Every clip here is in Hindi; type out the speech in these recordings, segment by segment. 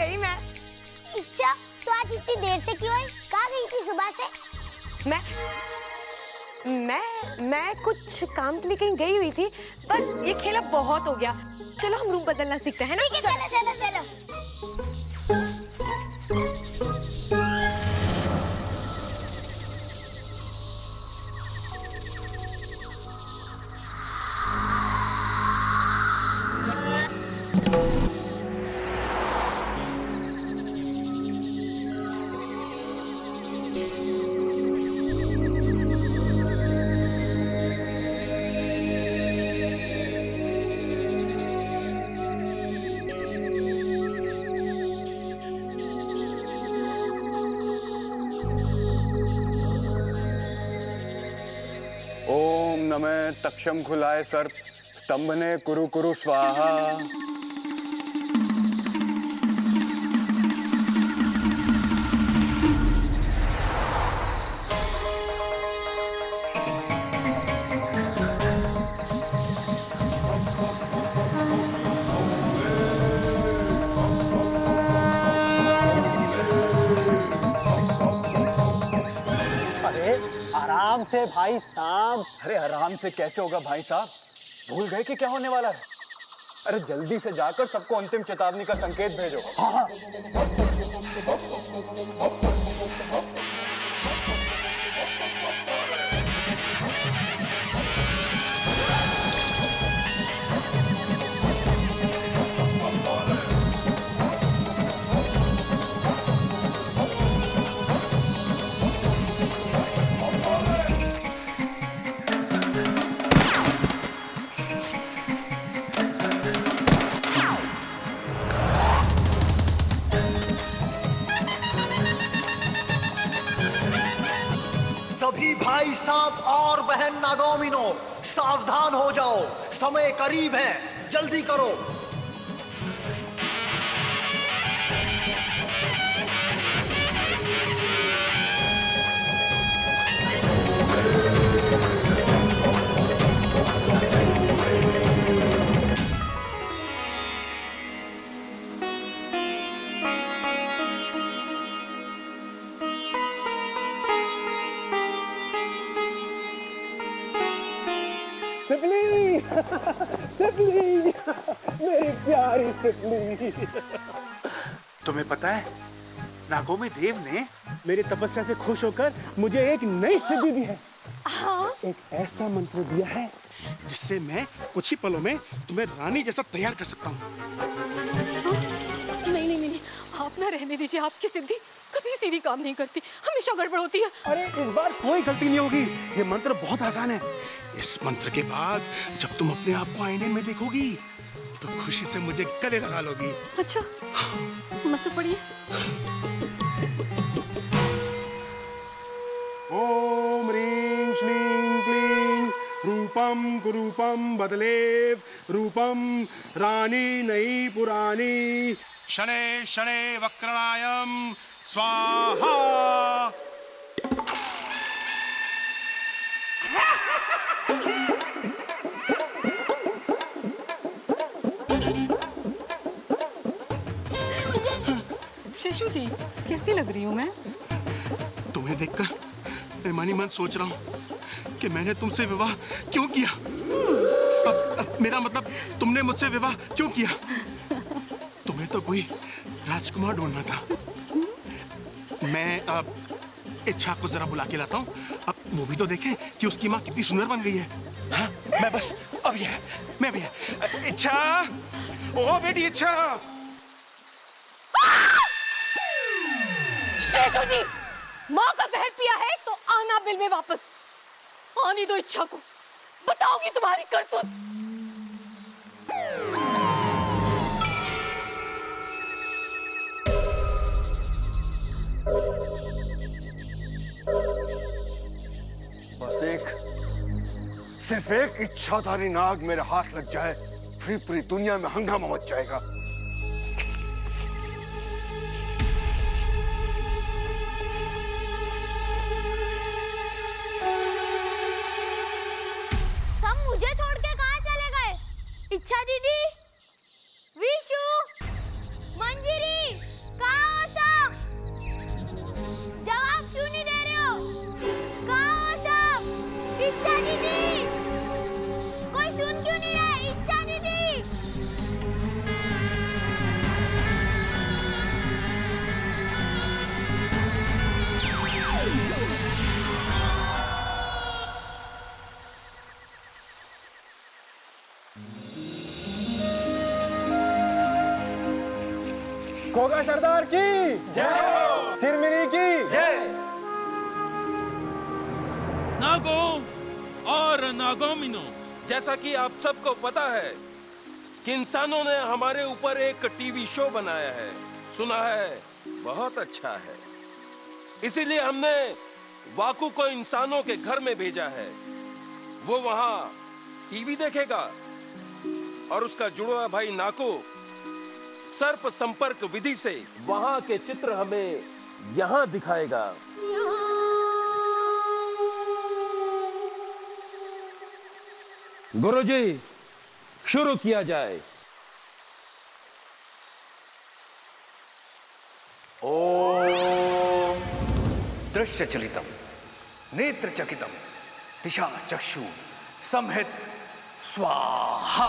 गई मैं। इच्छा, तो आज इतनी देर से क्यों आई? कहाँ गई थी सुबह से? मैं कुछ काम के लिए कहीं गई हुई थी, पर ये खेला बहुत हो गया। चलो हम रूम बदलना सीखते हैं ना। ठीक है, चलो चलो चलो। ओम नमः तक्षम खुलाए सर्प स्तंभने कुरु कुरु स्वाहा। आराम से भाई साहब। अरे आराम से कैसे होगा भाई साहब? भूल गए कि क्या होने वाला है? अरे जल्दी से जाकर सबको अंतिम चेतावनी का संकेत भेजो। हाँ। सभी भाई साहब और बहन नागोमिनो सावधान हो जाओ, समय करीब है, जल्दी करो। सिपली सिपली मेरी प्यारी सिपली। तुम्हें पता है नागोमी देव ने मेरी तपस्या से खुश होकर मुझे एक नई सिद्धि दी है। हाँ? एक ऐसा मंत्र दिया है जिससे मैं कुछ ही पलों में तुम्हें रानी जैसा तैयार कर सकता हूँ। नहीं नहीं नहीं, आप ना रहने दीजिए। आपकी सिद्धि कभी सीधी काम नहीं करती, हमेशा गड़बड़ होती है। अरे इस बार कोई गलती नहीं होगी। ये मंत्र बहुत आसान है। इस मंत्र के बाद जब तुम अपने आप को आईने में देखोगी तो खुशी से मुझे गले लगा लोगी। अच्छा, मंत्र पढ़िए। ओम ह्रीं श्रीं क्लीं रूपम कुरूपम बदलेव रूपम रानी नई पुरानी शनै शनै वक्रणायम स्वाहा। शेषू जी, कैसी लग रही हूँ मैं? तुम्हें देखकर मैं मन ही मन सोच रहा हूँ कि मैंने तुमसे विवाह क्यों किया। मेरा मतलब तुमने मुझसे विवाह क्यों किया? तुम्हें तो कोई राजकुमार ढूंढना था। मैं इच्छा को जरा बुला के लाता हूँ, अब वो भी तो देखे कि उसकी माँ कितनी सुंदर बन गई है। हाँ, मैं बस अब ये मैं भी है। इच्छा, ओ बेटी इच्छा। शेषू जी, माँ का जहर पिया है तो आना बिल में वापस। आनी दो इच्छा को, बताऊंगी तुम्हारी करतूत। बस सिर्फ एक इच्छाधारी नाग मेरे हाथ लग जाए, फिर पूरी दुनिया में हंगामा मच जाएगा। सब मुझे छोड़ के कहाँ चले गए? इच्छा दीदी, विशु, मंजिरी, खोगा सरदार की जय, चिरमिरी की जय। नागो और नागोमिनो, जैसा कि आप सबको पता है कि इंसानों ने हमारे ऊपर एक टीवी शो बनाया है, सुना है बहुत अच्छा है। इसीलिए हमने वाकू को इंसानों के घर में भेजा है। वो वहां टीवी देखेगा और उसका जुड़वा भाई नाको सर्प संपर्क विधि से वहां के चित्र हमें यहां दिखाएगा। गुरुजी, शुरू किया जाए। ओम दृश्य चलितम नेत्र चकितम दिशा चक्षु संहित स्वाहा।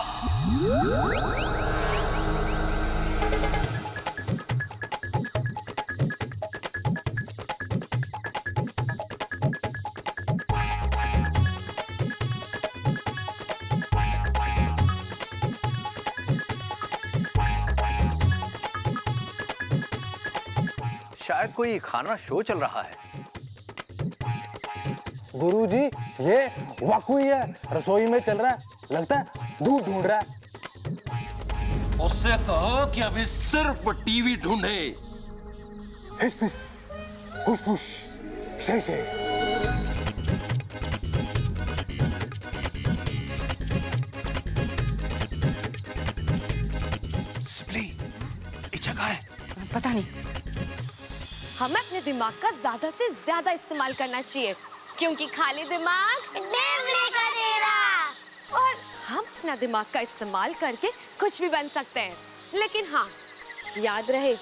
शायद कोई खाना शो चल रहा है। गुरुजी, ये वाकू ही है, रसोई में चल रहा है, लगता है दूध ढूंढ रहा है। उससे कहो कि अभी सिर्फ टीवी ढूंढे। हिस फिस, फुस फुस, शे शे। सिपली, ये जगह है। पता नहीं। हमें अपने दिमाग का ज्यादा से ज्यादा इस्तेमाल करना चाहिए, क्योंकि खाली दिमाग देवले का डेरा। और हम अपना दिमाग का इस्तेमाल करके कुछ भी बन सकते हैं। लेकिन हाँ, याद रहे,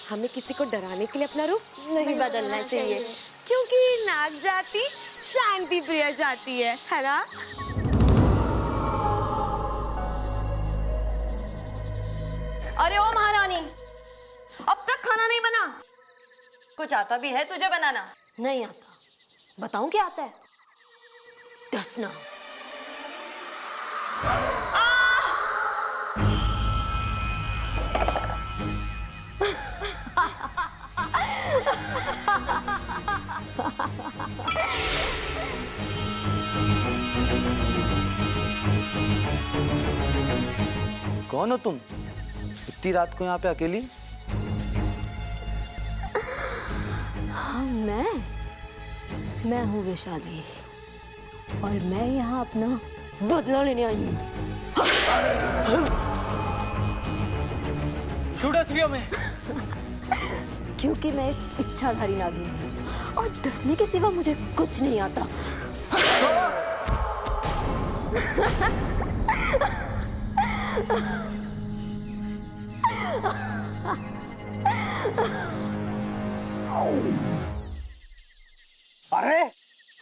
हमें किसी को डराने के लिए अपना रूप नहीं बदलना चाहिए, क्योंकि नाग जाति शांति प्रिय जाति है ना? अरे ओ महारानी, अब तक खाना नहीं बना? कुछ आता भी है तुझे बनाना? नहीं आता। बताऊं क्या आता है? डसना। कौन हो तुम? इतनी रात को यहाँ पे अकेली? हाँ, मैं हूँ वैशाली, और मैं यहाँ अपना बदला लेने आई हूँ। क्यों डस रही हो मैं? क्योंकि मैं एक इच्छाधारी नागिन हूँ, और डसने के सिवा मुझे कुछ नहीं आता। अरे,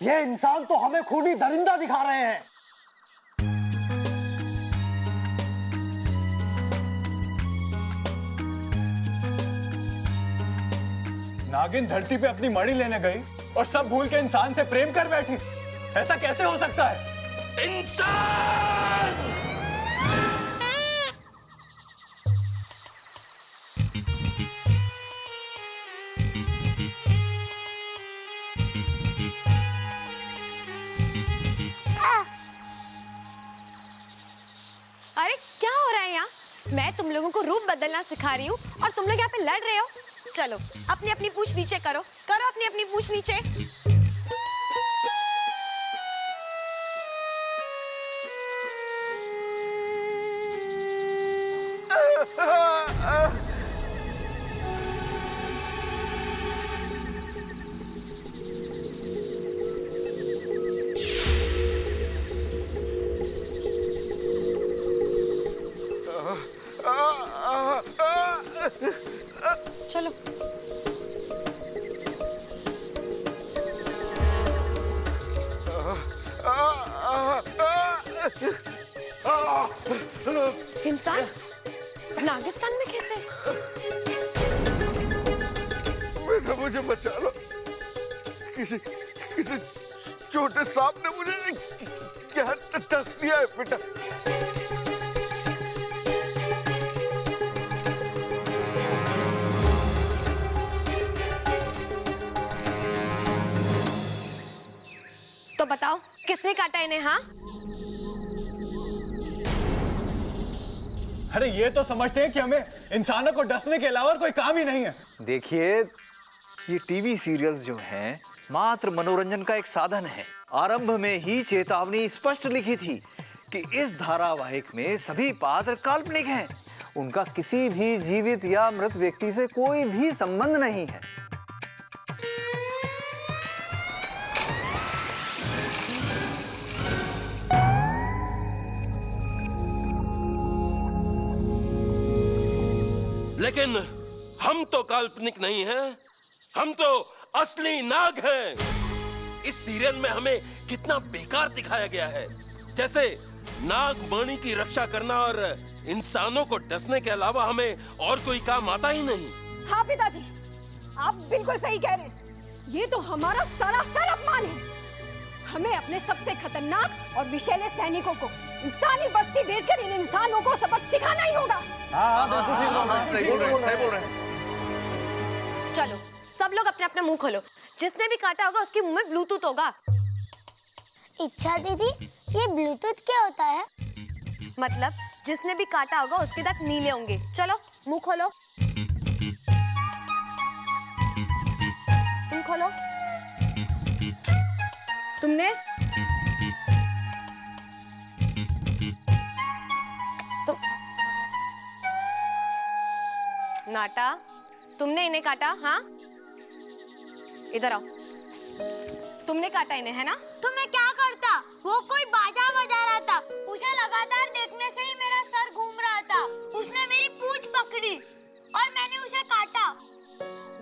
ये इंसान तो हमें खूनी दरिंदा दिखा रहे हैं। नागिन धरती पे अपनी मणि लेने गई और सब भूल के इंसान से प्रेम कर बैठी। ऐसा कैसे हो सकता है? इंसान! अरे क्या हो रहा है यहाँ? मैं तुम लोगों को रूप बदलना सिखा रही हूँ और तुम लोग यहाँ पे लड़ रहे हो। चलो अपनी अपनी पूंछ नीचे करो, अपनी अपनी पूंछ नीचे। चलो इंसान नागिस्तान में कैसे? बेटा मुझे बचा लो, किसी छोटे सांप ने मुझे क्या डस दिया है बेटा। बताओ, किसने काटा इन्हें? हाँ, अरे ये तो समझते हैं कि हमें इंसानों को डसने के अलावा और कोई काम ही नहीं है। देखिए, ये टीवी सीरियल्स जो हैं मात्र मनोरंजन का एक साधन है। आरंभ में ही चेतावनी स्पष्ट लिखी थी कि इस धारावाहिक में सभी पात्र काल्पनिक हैं। उनका किसी भी जीवित या मृत व्यक्ति से कोई भी संबंध नहीं है। लेकिन हम तो काल्पनिक नहीं हैं, हम तो असली नाग हैं। इस सीरियल में हमें कितना बेकार दिखाया गया है, जैसे नाग मणि की रक्षा करना और इंसानों को डसने के अलावा हमें और कोई काम आता ही नहीं। हाँ पिताजी, आप बिल्कुल सही कह रहे हैं। ये तो हमारा सरासर अपमान है। हमें अपने सबसे खतरनाक और विषैले सैनिकों को इंसानी बस्ती भेजकर इन इंसानों को सबक सिखाना ही होगा। सही बोल रहे हैं। चलो सब लोग अपने अपने मुंह खोलो। जिसने भी काटा होगा उसके मुंह में ब्लूटूथ होगा। इच्छा दीदी, ये ब्लूटूथ क्या होता है? मतलब जिसने भी काटा होगा उसके दांत नीले होंगे। चलो मुंह खोलो, तुम खोलो। तुमने तो नाटा, तुमने इन्हें काटा? हाँ, इधर आओ। तुमने काटा इन्हें, है ना? तो मैं क्या करता? वो कोई बाजा बजा रहा था, उसे लगातार देखने से ही मेरा सर घूम रहा था। उसने मेरी पूंछ पकड़ी और मैंने उसे काटा।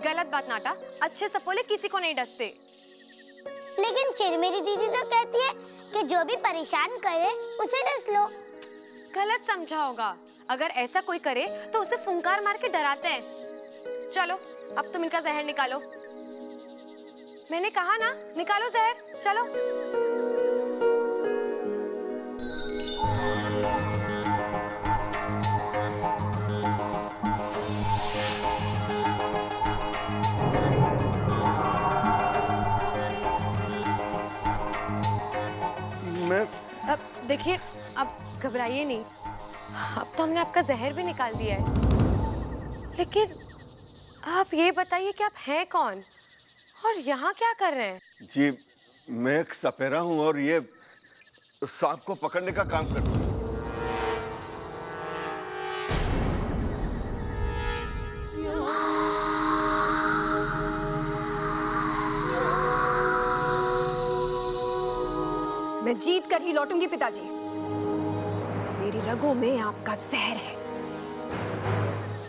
गलत बात नाटा, अच्छे सपोले किसी को नहीं डसते। लेकिन चिरमेरी दीदी तो कहती है कि जो भी परेशान करे उसे डस लो। गलत समझा होगा। अगर ऐसा कोई करे तो उसे फुंकार मार के डराते हैं। चलो अब तुम इनका जहर निकालो। मैंने कहा ना, निकालो जहर। चलो मैं अब देखिए, अब घबराइए नहीं। अब तो हमने आपका जहर भी निकाल दिया है। लेकिन आप ये बताइए कि आप हैं कौन और यहाँ क्या कर रहे हैं? जी, मैं एक सपेरा हूँ और ये सांप को पकड़ने का काम करता हूँ। मैं जीत कर ही लौटूंगी पिताजी। मेरी रगों में आपका जहर है।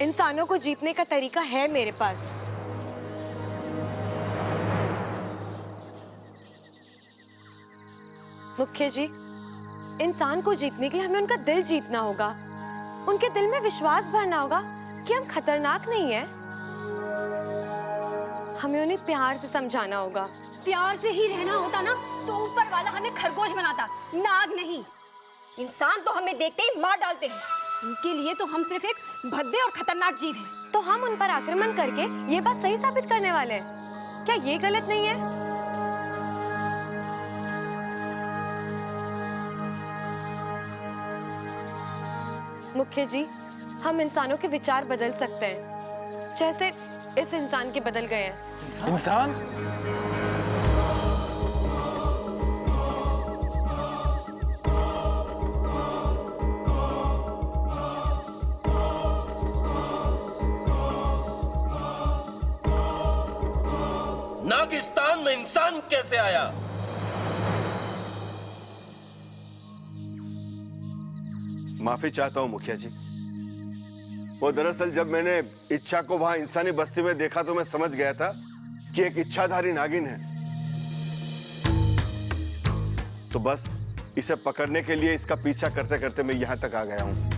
इंसानों को जीतने का तरीका है मेरे पास। मुख्य जी, इंसान को जीतने के लिए हमें उनका दिल जीतना होगा। उनके दिल में विश्वास भरना होगा कि हम खतरनाक नहीं हैं। हमें उन्हें प्यार से समझाना होगा। प्यार से ही रहना होता ना तो ऊपर वाला हमें खरगोश बनाता, नाग नहीं। इंसान तो हमें देखते ही मार डालते हैं। उनके लिए तो हम सिर्फ एक भद्दे और खतरनाक जीव हैं। तो हम उन पर आक्रमण करके ये बात सही साबित करने वाले हैं। क्या ये गलत नहीं है? मुख्य जी, हम इंसानों के विचार बदल सकते हैं, जैसे इस इंसान के बदल गए हैं। इंसान? नागिस्तान में इंसान कैसे आया? माफी चाहता हूँ मुखिया जी। वो दरअसल जब मैंने इच्छा को वहां इंसानी बस्ती में देखा तो मैं समझ गया था कि एक इच्छाधारी नागिन है। तो बस इसे पकड़ने के लिए इसका पीछा करते करते मैं यहां तक आ गया हूं।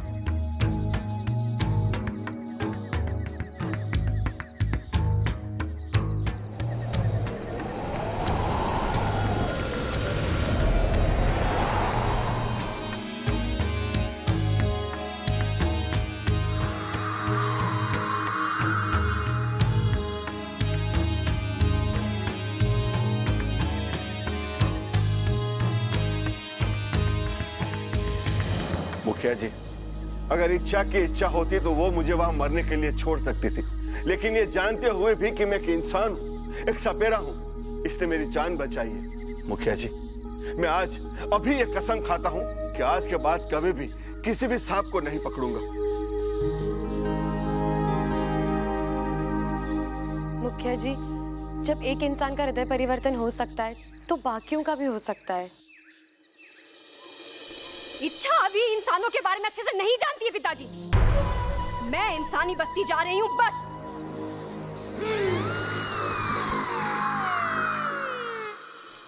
मुखिया जी, अगर इच्छा की इच्छा होती तो वो मुझे वहां मरने के लिए छोड़ सकती थी, लेकिन ये जानते हुए भी कि मैं एक इंसान हूं, एक सपेरा हूं, इसने मेरी जान बचाई है। मुखिया जी, मैं आज अभी ये कसम खाता हूं कि आज के बाद कभी भी किसी भी सांप को नहीं पकड़ूंगा। मुखिया जी, जब एक इंसान का हृदय परिवर्तन हो सकता है तो बाकियों का भी हो सकता है। इच्छा अभी इंसानों के बारे में अच्छे से नहीं जानती है पिताजी। मैं इंसानी बस्ती जा रही हूँ बस।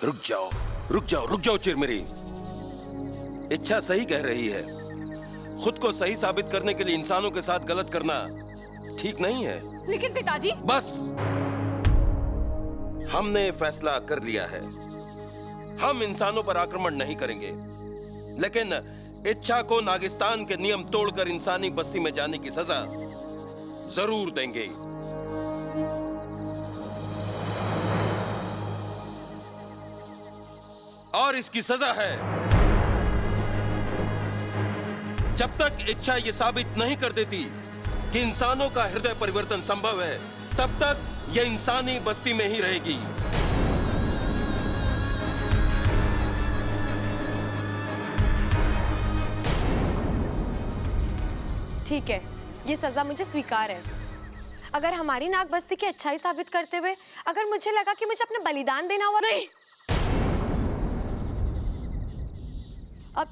रुक जाओ चिरमिरी। इच्छा सही कह रही है। खुद को सही साबित करने के लिए इंसानों के साथ गलत करना ठीक नहीं है। लेकिन पिताजी, बस, हमने फैसला कर लिया है। हम इंसानों पर आक्रमण नहीं करेंगे, लेकिन इच्छा को नागिस्तान के नियम तोड़कर इंसानी बस्ती में जाने की सजा जरूर देंगे। और इसकी सजा है, जब तक इच्छा यह साबित नहीं कर देती कि इंसानों का हृदय परिवर्तन संभव है, तब तक यह इंसानी बस्ती में ही रहेगी। ठीक है, ये सजा मुझे स्वीकार है। अगर हमारी नाग बस्ती की अच्छाई साबित करते हुए अगर मुझे लगा कि मुझे अपना बलिदान देना हुआ, नहीं, अब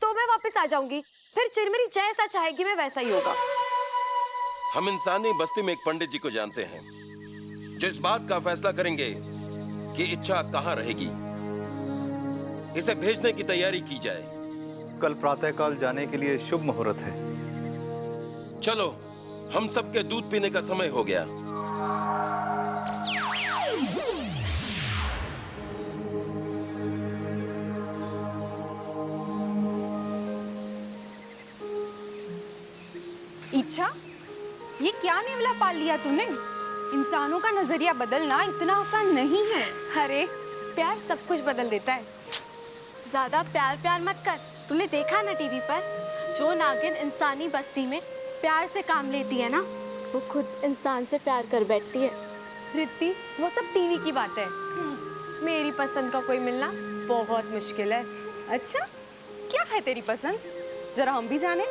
तो मैं वापस आ जाऊंगी। फिर चिरमिरी जैसा चाहेगी मैं वैसा ही होगा। हम इंसानी बस्ती में एक पंडित जी को जानते हैं जो इस बात का फैसला करेंगे कि इच्छा कहां रहेगी। इसे भेजने की तैयारी की जाए। कल प्रातःकाल जाने के लिए शुभ मुहूर्त है। चलो, हम सबके दूध पीने का समय हो गया। इच्छा, ये क्या नेवला पाल लिया तूने? इंसानों का नजरिया बदलना इतना आसान नहीं है। अरे, प्यार सब कुछ बदल देता है। ज्यादा प्यार मत कर। तूने देखा ना टीवी पर, जो नागिन इंसानी बस्ती में प्यार से काम लेती है ना, वो खुद इंसान से प्यार कर बैठती है। रित्ती, वो सब टीवी की बात है। मेरी पसंद का कोई मिलना बहुत मुश्किल है। अच्छा, क्या है तेरी पसंद? जरा हम भी जाने।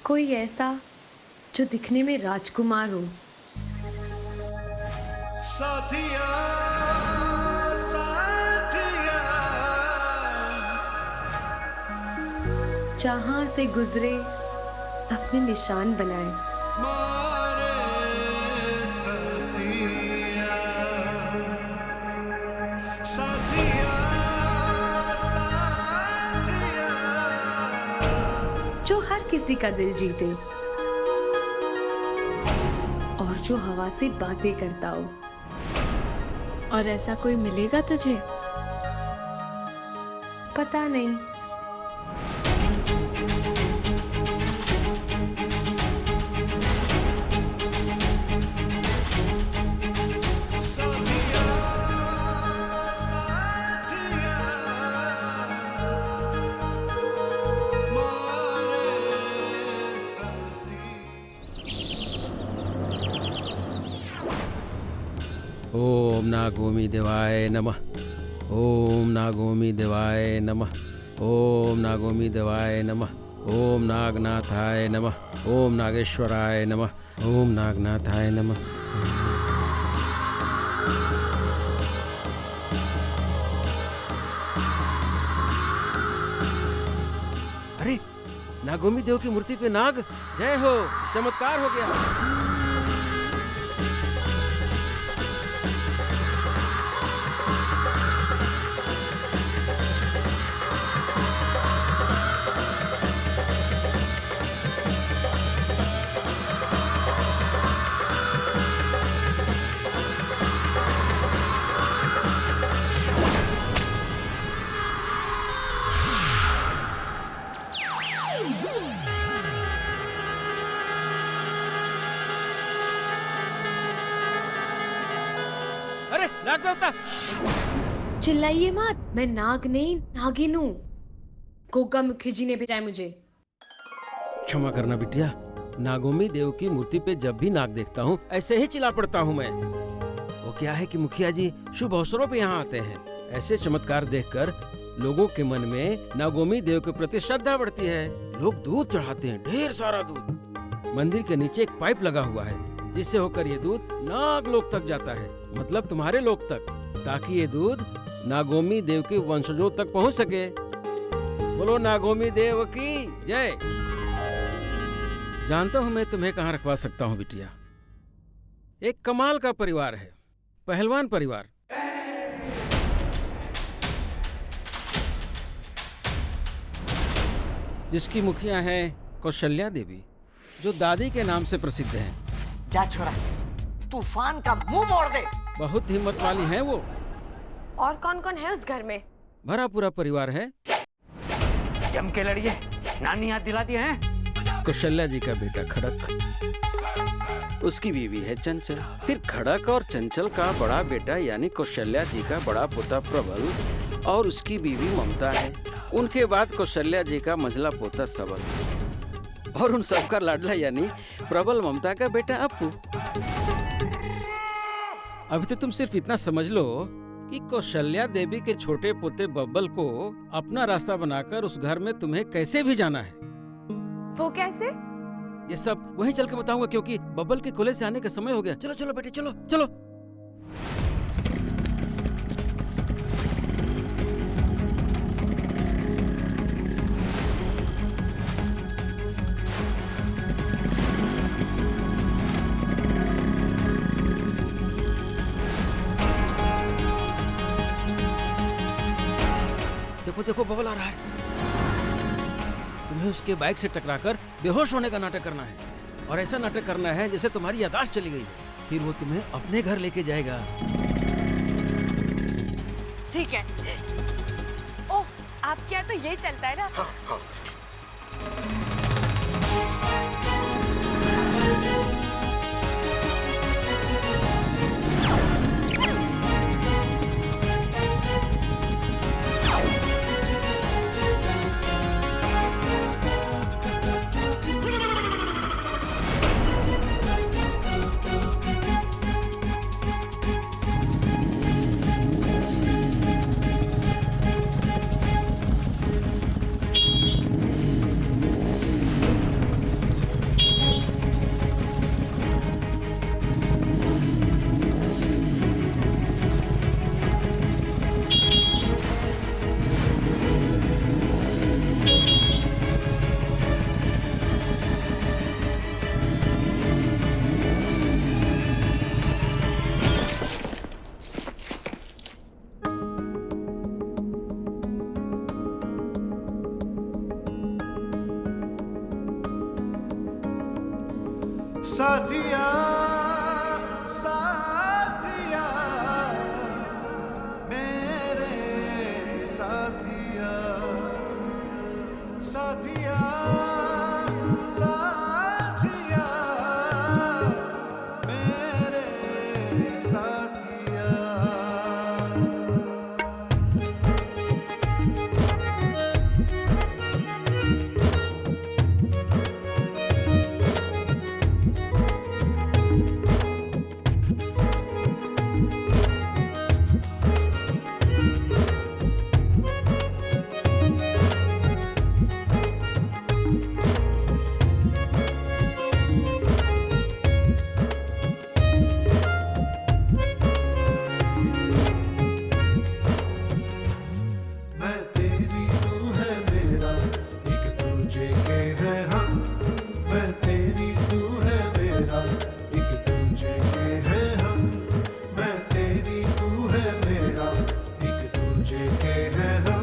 कोई ऐसा जो दिखने में राजकुमार हो। साथिया, साथिया, जहां से गुजरे अपने निशान बनाए। मारे साथिया, साथिया, साथिया, जो हर किसी का दिल जीते और जो हवा से बातें करता हो। और ऐसा कोई मिलेगा तुझे? पता नहीं। ओम नागोमी देवाय नमः। ओम नागोमी देवाय नमः। ओम नागोमी देवाय नमः। ओम नागनाथाय नमः। ओम नागेश्वराय नमः। ओम नागनाथाय नमः। अरे, नागोमी देव की मूर्ति पे नाग, जय हो, चमत्कार हो गया। चिल्लाइए मत, मैं नाग नहीं नागिन हूँ। गोगा मुखी जी ने भेजा है मुझे। क्षमा करना बिटिया, नागोमी देव की मूर्ति पे जब भी नाग देखता हूँ ऐसे ही चिल्ला पड़ता हूँ मैं। वो क्या है कि मुखिया जी शुभ अवसरों पे यहाँ आते हैं। ऐसे चमत्कार देखकर लोगों के मन में नागोमी देव के प्रति श्रद्धा बढ़ती है। लोग दूध चढ़ाते हैं, ढेर सारा दूध। मंदिर के नीचे एक पाइप लगा हुआ है जिससे होकर ये दूध नाग लोक तक जाता है, मतलब तुम्हारे लोक तक, ताकि ये दूध नागोमी देव के वंशजों तक पहुँच सके। बोलो नागोमी देव की जय। जानता हूँ मैं तुम्हें कहाँ रखवा सकता हूँ बिटिया। एक कमाल का परिवार है, पहलवान परिवार। जिसकी मुखिया है कौशल्या देवी, जो दादी के नाम से प्रसिद्ध हैं। जा छोरा, तूफान का मुंह मोड़ दे। बहुत हिम्मत वाली हैं वो। और कौन कौन है उस घर में? भरा पूरा परिवार है। जम के लड़िए, नानी याद दिलाती है। कौशल्या जी का बेटा खड़क, उसकी बीवी है चंचल, फिर खड़क और चंचल का बड़ा बेटा यानी कौशल्या जी का बड़ा पोता प्रबल और उसकी बीवी ममता है। उनके बाद कौशल्या जी का मंझला पोता सबल और उन सबका लाडला यानी प्रबल ममता का बेटा अप्पू। अभी तो तुम सिर्फ इतना समझ लो कि कौशल्या देवी के छोटे पोते बब्बल को अपना रास्ता बनाकर उस घर में तुम्हें कैसे भी जाना है। वो कैसे? ये सब वहीं चल के बताऊंगा, क्योंकि बब्बल के खुले से आने का समय हो गया। चलो चलो बेटे, चलो चलो। देखो देखो बबल आ रहा है। तुम्हें उसके बाइक से टकराकर बेहोश होने का नाटक करना है और ऐसा नाटक करना है जैसे तुम्हारी यादाश्त चली गई। फिर वो तुम्हें अपने घर लेके जाएगा। ठीक है। ओह, आपके यहाँ तो ये चलता है ना? हाँ, हाँ। साथिया साथिया मेरे साथिया साथिया साथिया मेरे साथिया। के हैं